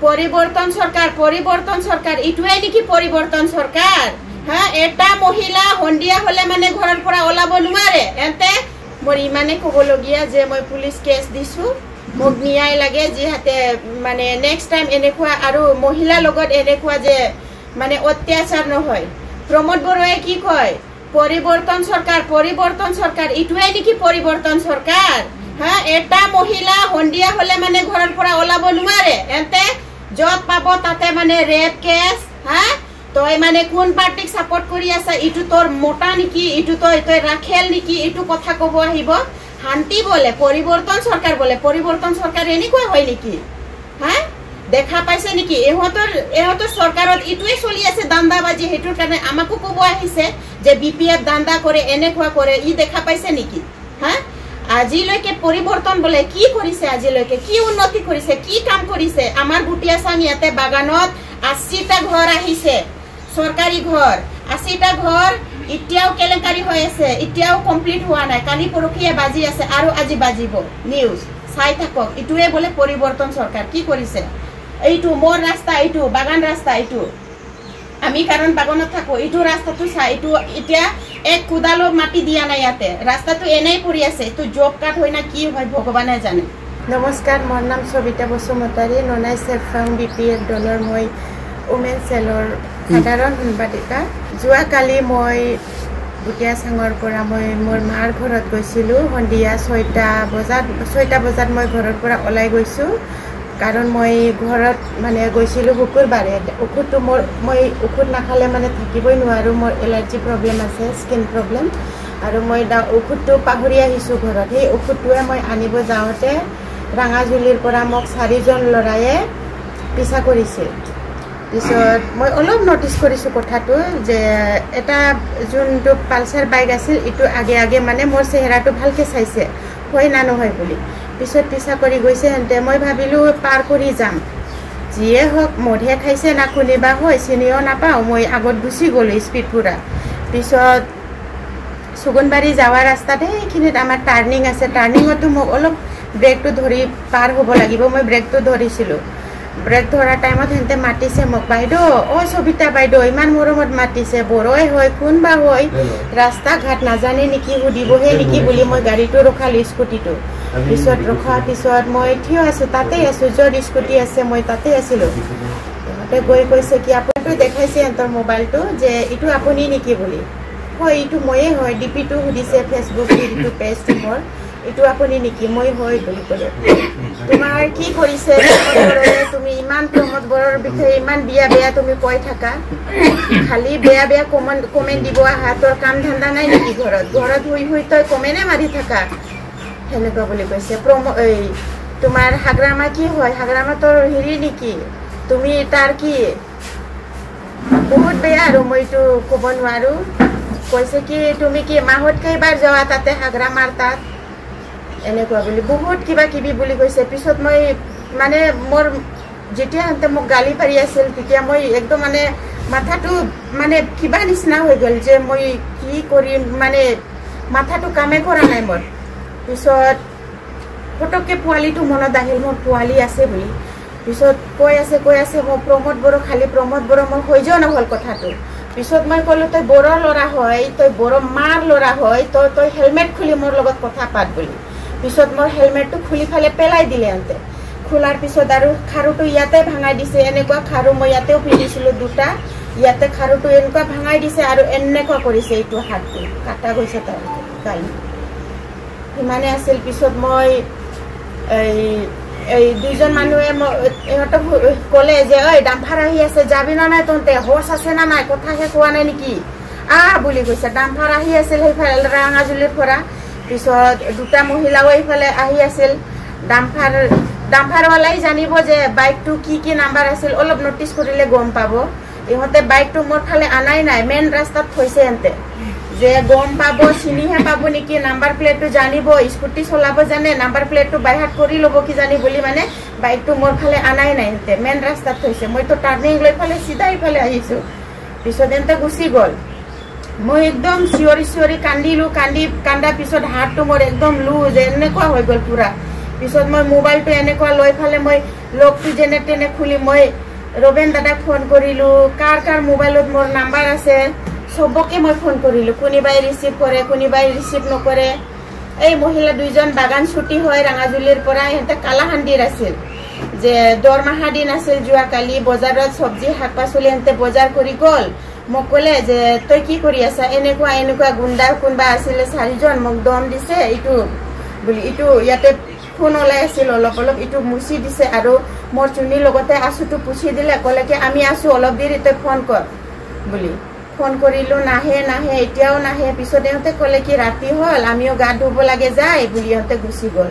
পৰিৱৰ্তন চৰকাৰ ইটোৱে নেকি পৰিৱৰ্তন চৰকাৰ হ্যাঁ এটা মহিলা সন্ধিয়া হলে মানে ঘৰৰ পৰা ওলাব নোৱাৰে এতে মোৰ ইমানে ক'বলগীয়া যে মই পুলিচ কেছ দিছো মোক ন্যায় লাগে যিহাতে মানে নেক্সট টাইম এনেকুৱা আৰু মহিলা লগত এনেকুৱা যে মানে অত্যাচাৰ নহয় প্ৰমোদ বৰুৱাই কি কয় পৰিৱৰ্তন চৰকাৰ ইটোৱে নেকি পৰিৱৰ্তন চৰকাৰ হ্যাঁ এটা মহিলা সন্ধিয়া হলে মানে ঘৰৰ পৰা ওলাব নোৱাৰে এতে যত পাব তাতে মানে ৰেপ কেছ হ্যাঁ তই মানে কোন পাৰ্টিক সাপোৰ্ট কৰি আছে ইটো তোৰ মোটা নেকি ইটো তই ৰাখেল নেকি ইটো কথা কব আহিব শান্তি বলে পৰিৱৰ্তন চৰকাৰ এনেকুৱা হয় নেকি হ্যাঁ দেখা পাইছে নেকি এহতৰ চৰকাৰত ইটোৱে চলি আছে দান্দাবাজি হেতুৰ কাৰণে আমাকো কব আহিছে যে বিপিএফ দান্দা কৰে এনেকুৱা কৰে ই দেখা পাইছে নেকি হ্যাঁ আজিলৈকে পৰিৱৰ্তন বলে কি কৰিছে আজিলৈকে কি উন্নতি কৰিছে কি কাম কৰিছে আমাৰ গুটিয়াচাম ইয়াতে বাগানত 80টা ঘৰ আহিছে সৰকাৰি ঘৰ 80টা ঘৰ ইতিয়াও কেলেংকাৰি হৈ আছে ইতিয়াও কমপ্লিট হোৱা নাই কালি পৰখিয়ে বাজি আছে আৰু আজি বাজিব নিউজ চাই থাকক ইটোৱে বলে পৰিৱৰ্তন চৰকাৰ কি কৰিছে এইটো মোৰ ৰাস্তা এইটো বাগান ৰাস্তা এইটো আমি কাৰণ বাগানত থাকো এইটো ৰাস্তাটো চাই এইটো এতিয়া এক কুদালো মাটি দিয়া নাই ইয়াতে ৰাস্তাটো এনেই পৰি আছে তো জব কাট হয় না কি হয় ভগৱানে জানে নমস্কাৰ মোৰ নাম সবিতা বসুমতাৰী ননাই সেফাং বিপিএফ দলৰ মই উমেন সেলৰ সাধাৰণ সাংবাদিকা যোৱাকালি মই গুটিয়াচাঙৰ পৰা মই মোৰ মাৰ ঘৰত গৈছিলোঁ সন্ধিয়া 6টা বজাত মই ঘৰৰ পৰা ওলাই গৈছোঁ কাৰণ মই ঘৰত মানে গৈছিলোঁ শুকুৰবাৰে ঔষধটো মই ঔষধ নাখালে মানে থাকিবই নোৱাৰোঁ মোৰ এলাৰ্জি প্ৰব্লেম আছে স্কিন প্ৰব্লেম আৰু মই ঔষধটো পাহৰি আহিছোঁ ঘৰত সেই ঔষধটোৱে মই আনিব যাওঁতে ৰাঙাজুলিৰ পৰা মোক 4জন ল'ৰায়ে পিছা কৰিছিল পিছত মই অলপ নটিছ কৰিছোঁ কথাটো যে এটা যোনটো পালচাৰ বাইক আছিল ইটো আগে মানে মোৰ চেহেৰাটো ভালকৈ চাইছে হয় না নহয় বুলি পিছত পিছা কৰি গৈছে হেঁতে মই ভাবিলোঁ পাৰ কৰি যাম যিয়ে হওক মধে খাইছে না কোনিবা হয় চিনিও নাপাওঁ মই আগত গুচি গ'লোঁ স্পীড পুৰা পিছত সুগুনবাৰী যাৱা ৰাস্তাতে এইখিনিত আমাৰ টাৰ্ণিং আছে টাৰ্ণিঙতো মোক অলপ ব্ৰেকটো ধৰি পাৰ হ'ব লাগিব মই ব্ৰেকটো ধৰিছিলোঁ ব্ৰেক ধৰা টাইমত হেঁতে মাতিছে মোক বাইদেউ সবিতা বাইদেউ ইমান মৰমত মাতিছে বড়োই হয় কোনবা হয় ৰাস্তা ঘাট নাজানে নেকি সুধিবহে নেকি বুলি মই গাড়ীটো ৰখালোঁ স্কুটিটো পিছত ৰখোৱাৰ পিছত মই থিয় আছোঁ তাতে আছোঁ য'ত স্কুটি আছে মই তাতে আছিলোঁ সিহঁতে গৈ কৈছে কি আপুনিতো দেখাইছে সিহঁতৰ মোবাইলটো যে এইটো আপুনি নেকি বুলি হয় এইটো ময়ে হয় ডিপিটো সুধিছে ফেচবুক ডিপিটো পেজটো মোৰ এইটো আপুনি নেকি মই হয় বুলি ক'লে তোমাৰ কি কৰিছে তুমি ইমান প্ৰমোদ বৰৰ বিষয়ে ইমান বেয়া তুমি কৈ থাকা খালি বেয়া কমেণ্ট দিব হাতৰ কাম ধান্দা নাই নেকি ঘৰত শুই তই কমেনে মাৰি থাকা সেনেকুৱা বুলি কৈছে তোমাৰ হাগ্ৰামা কি হয় হাগ্ৰামা তোৰ হেৰি নেকি তুমি তাৰ কি বহুত বেয়া আৰু মইতো ক'ব নোৱাৰোঁ কৈছে কি তুমি কি মাহত কেইবাৰ যোৱা তাতে হাগ্ৰামাৰ তাত এনেকুৱা বুলি বহুত কিবা কিবি বুলি কৈছে পিছত মই মানে মোৰ যেতিয়া হেঁতে মোক গালি পাৰি আছিল তেতিয়া মই একদম মানে মাথাটো মানে কিবা নিচিনা হৈ গ'ল যে মই কি কৰিম মানে মাথাটো কামে কৰা নাই মোৰ পিছত পটককৈ পোৱালিটো মনত আহিল মোৰ পোৱালি আছে বুলি পিছত কৈ আছে মই প্ৰমোদ বড়ো খালি প্ৰমোদ বড়ো মোৰ সহ্য নহ'ল কথাটো পিছত মই ক'লোঁ তই বড়োৰ ল'ৰা হয় তই বড়ো মাৰ ল'ৰা হয় তই হেলমেট খুলি মোৰ লগত কথা পাত বুলি পিছত মোৰ হেলমেটটো খুলি ফালে পেলাই দিলে আনতে খোলাৰ পিছত আৰু খাৰুটো ইয়াতে ভাঙাই দিছে এনেকুৱা খাৰু মই ইয়াতেও পিন্ধিছিলোঁ দুটা ইয়াতে খাৰুটো এনেকুৱা ভাঙাই দিছে আৰু এনেকুৱা কৰিছে এইটো হাতটো কাটা গৈছে তাৰ কালি সিমানে আছিল পিছত মই এই দুইজন মানুহে ইহঁতক ক'লে যে ঐ ডাম্পাৰ আহি আছে যাবি না নাই তহঁতে হৰ্চ আছে না নাই কথা শেষ হোৱা নাই নেকি বুলি কৈছে ডাম্পাৰ আহি আছিল সেইফালে ৰাঙাজুলিৰ পৰা পিছত দুটা মহিলাও এইফালে আহি আছিল ডাম্পাৰৱালাই জানিব যে বাইকটো কি নাম্বাৰ আছিল অলপ নটিছ কৰিলে গম পাব ইহঁতে বাইকটো মোৰ ফালে আনাই নাই মেইন ৰাস্তাত থৈছে এন্তে যে গম পাব চিনিহে পাব নেকি নাম্বাৰ প্লেটটো জানিব স্কুটি চলাব জানে নাম্বাৰ প্লেটটো বাইহাত কৰি ল'ব কি জানি বুলি মানে বাইকটো মোৰ ফালে আনাই নাই এন্তে মেইন ৰাস্তাত থৈছে মইতো টাৰ্ণিং লৈ ফালে চিধা ইফালে আহিছোঁ পিছত এন্তে গুচি গ'ল মই একদম চিঞৰি কান্দাৰ পিছত হাতটো মোৰ একদম লুজ এনেকুৱা হৈ গ'ল পুৰা পিছত মই মোবাইলটো এনেকুৱা লৈ ফালে মই লগটো যেনে তেনে খুলি মই ৰবেন দাদাক ফোন কৰিলোঁ কাৰ কাৰ মোবাইলত মোৰ নাম্বাৰ আছে সবকে মই ফোন কৰিলোঁ কোনোবাই ৰিচিভ কৰে কোনোবাই ৰিচিভ নকৰে এই মহিলা দুইজন বাগান ছুটি হয় ৰাঙাজুলিৰ পৰা ইহঁতে কালাহান্দিৰ আছিল যে দৰমাহা দিন আছিল যোৱাকালি বজাৰত চব্জি শাক পাচলি ইহঁতে বজাৰ কৰি গ'ল মোক ক'লে যে তই কি কৰি আছা এনেকুৱা গুণ্ডা কোনোবা আছিলে 4জন মোক দম দিছে এইটো বুলি এইটো ইয়াতে ফোন ওলাই আছিল অলপ এইটো মুচি দিছে আৰু মোৰ চুনিৰ লগতে আঁচুটো পুছি দিলে ক'লে কি আমি আছোঁ অলপ দেৰি তই ফোন কৰ বুলি ফোন কৰিলোঁ নাহে এতিয়াও নাহে পিছত ইহঁতে ক'লে কি ৰাতি হ'ল আমিও গা ধুব লাগে যায় বুলি ইহঁতে গুচি গ'ল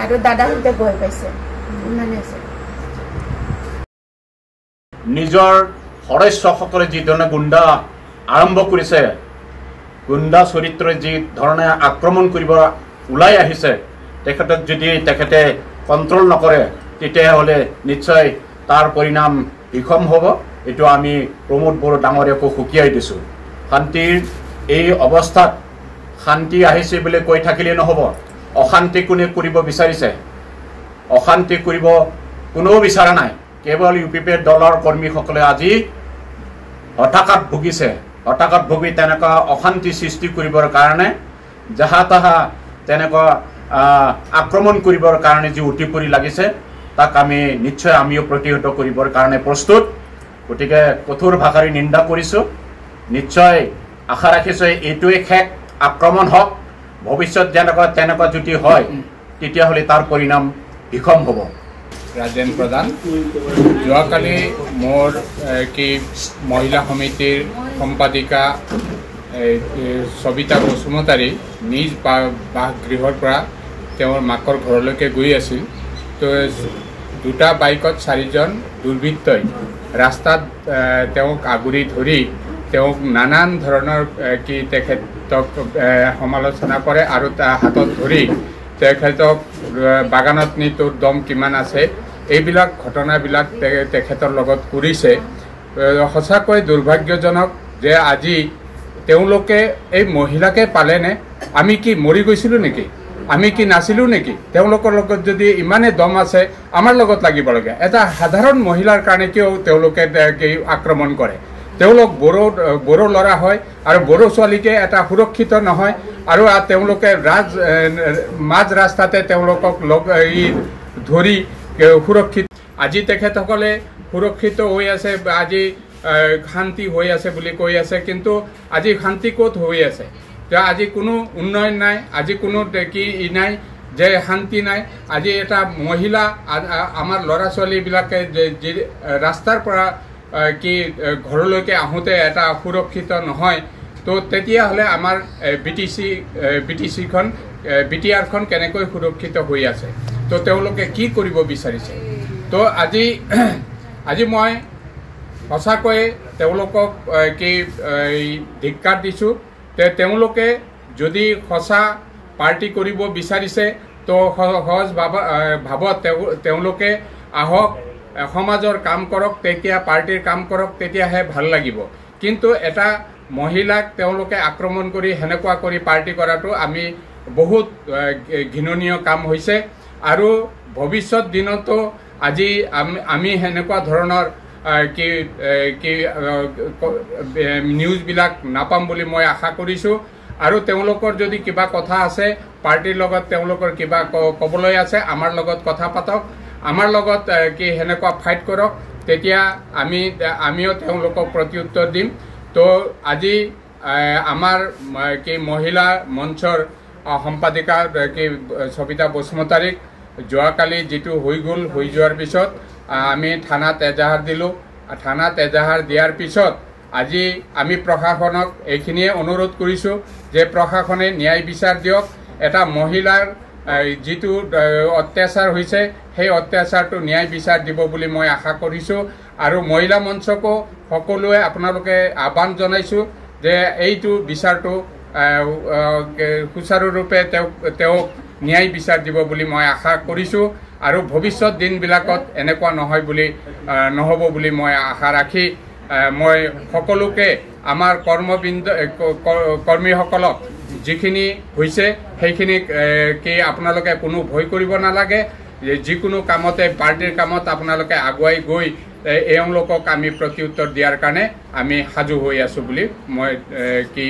আৰু দাদাহঁতে গৈ পাইছে ইমানে আছে নিজৰ সদস্যসকলে যি ধৰণে গুণ্ডা আৰম্ভ কৰিছে গুণ্ডা চৰিত্ৰই যি ধৰণে আক্ৰমণ কৰিব ওলাই আহিছে তেখেতক যদি তেখেতে কণ্ট্ৰল নকৰে তেতিয়াহ'লে নিশ্চয় তাৰ পৰিণাম বিষম হ'ব এইটো আমি প্ৰমোদ বড়ো ডাঙৰীয়াকো সুকিয়াই দিছোঁ শান্তিৰ এই অৱস্থাত শান্তি আহিছে বুলি কৈ থাকিলে নহ'ব অশান্তি কোনে কৰিব বিচাৰিছে অশান্তি কৰিব কোনেও বিচৰা নাই কেৱল UPP দলৰ কৰ্মীসকলে আজি হতাশাত ভুগিছে হতাশাত ভুগি তেনেকুৱা অশান্তি সৃষ্টি কৰিবৰ কাৰণে যাহা তাহা তেনেকুৱা আক্ৰমণ কৰিবৰ কাৰণে যি উঠি পৰি লাগিছে তাক আমি নিশ্চয় আমিও প্ৰতিহত কৰিবৰ কাৰণে প্ৰস্তুত গতিকে কঠোৰ ভাষাৰে নিন্দা কৰিছোঁ নিশ্চয় আশা ৰাখিছোঁ এইটোৱে শেষ আক্ৰমণ হওক ভৱিষ্যত তেনেকুৱা যদি হয় তেতিয়াহ'লে তাৰ পৰিণাম বিষম হ'ব ৰাজেন প্ৰধান যোৱাকালি মোৰ কি মহিলা সমিতিৰ সম্পাদিকা সবিতা বসুমতাৰী নিজ বাসগৃহৰ পৰা তেওঁৰ মাকৰ ঘৰলৈকে গৈ আছিল তো দুটা বাইকত 4জন দুৰ্বৃত্তই ৰাস্তাত তেওঁক আগুৰি ধৰি তেওঁক নানান ধৰণৰ কি তেখেতক সমালোচনা কৰে আৰু হাতত ধৰি তেখেতক বাগানত নি তোৰ দম কিমান আছে এইবিলাক ঘটনাবিলাক তেখেতৰ লগত কৰিছে সঁচাকৈ দুৰ্ভাগ্যজনক যে আজি তেওঁলোকে এই মহিলাকে পালেনে আমি কি মৰি গৈছিলোঁ নেকি আমি কি নাছিলোঁ নেকি তেওঁলোকৰ লগত যদি ইমানে দম আছে আমাৰ লগত লাগিব লাগে এটা সাধাৰণ মহিলাৰ কাৰণে কিয় তেওঁলোকে আক্ৰমণ কৰে তেওঁলোক বড়ো ল'ৰা হয় আৰু বড়ো ছোৱালীকে এটা সুৰক্ষিত নহয় আৰু তেওঁলোকে মাজ ৰাস্তাতে তেওঁলোকক ধৰি সুৰক্ষিত আজি তেখেতসকলে সুৰক্ষিত হৈ আছে আজি শান্তি হৈ আছে বুলি কৈ আছে কিন্তু আজি শান্তি ক'ত হৈ আছে আজি কোনো উন্নয়ন নাই আজি কোনো কি নাই যে শান্তি নাই আজি এটা মহিলা আমাৰ ল'ৰা ছোৱালীবিলাকে যি ৰাস্তাৰ পৰা কি ঘৰলৈকে আহোঁতে এটা সুৰক্ষিত নহয় তো তেতিয়াহ'লে আমাৰ BTRখন কেনেকৈ সুৰক্ষিত হৈ আছে তো তেওঁলোকে কি কৰিব বিচাৰিছে তো আজি মই সঁচাকৈ তেওঁলোকক কি ধিক্কাৰ দিছোঁ তেওঁলোকে যদি সঁচা পাৰ্টি কৰিব বিচাৰিছে তো সহজ ভাৱত তেওঁলোকে আহক সমাজৰ কাম কৰক তেতিয়া পাৰ্টিৰ কাম কৰক তেতিয়াহে ভাল লাগিব কিন্তু এটা মহিলাক তেওঁলোকে আক্ৰমণ কৰি হেনেকুৱা কৰি পাৰ্টি কৰাটো আমি বহুত ঘৃণনীয় কাম হৈছে আৰু ভৱিষ্যত দিনতো আজি আমি হেনেকুৱা ধৰণৰ কি নিউজবিলাক নাপাম বুলি মই আশা কৰিছোঁ আৰু তেওঁলোকৰ যদি কিবা কথা আছে পাৰ্টিৰ লগত তেওঁলোকৰ কিবা ক'বলৈ আছে আমাৰ লগত কথা পাতক আমাৰ লগত কি হেনেকুৱা ফাইট কৰক তেতিয়া আমিও তেওঁলোকক প্ৰত্যুত্তৰ দিম তো আজি আমাৰ কি মহিলা মঞ্চৰ সম্পাদিকা কি সবিতা বসুমতাৰীক যোৱাকালি যিটো হৈ যোৱাৰ পিছত আমি থানাত এজাহাৰ দিলোঁ থানাত এজাহাৰ দিয়াৰ পিছত আজি আমি প্ৰশাসনক এইখিনিয়ে অনুৰোধ কৰিছোঁ যে প্ৰশাসনে ন্যায় বিচাৰ দিয়ক এটা মহিলাৰ যিটো অত্যাচাৰ হৈছে সেই অত্যাচাৰটো ন্যায় বিচাৰ দিব বুলি মই আশা কৰিছোঁ আৰু মহিলা মঞ্চকো সকলোৱে আপোনালোকে আহ্বান জনাইছোঁ যে এইটো বিচাৰটো সুচাৰুৰূপে তেওঁক ন্যায় বিচাৰ দিব বুলি মই আশা কৰিছোঁ আৰু ভৱিষ্যত দিনবিলাকত এনেকুৱা নহ'ব বুলি মই আশা ৰাখি মই সকলোকে আমাৰ কৰ্মীসকলক যিখিনি হৈছে সেইখিনিক কি আপোনালোকে কোনো ভয় কৰিব নালাগে যে যিকোনো কামতে পাৰ্টিৰ কামত আপোনালোকে আগুৱাই গৈ এওঁলোকক আমি প্ৰত্যুত্তৰ দিয়াৰ কাৰণে আমি সাজু হৈ আছোঁ বুলি মই কি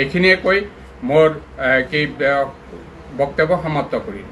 এইখিনিয়ে কৈ মোৰ কি বক্তব্য সমাপ্ত কৰিম।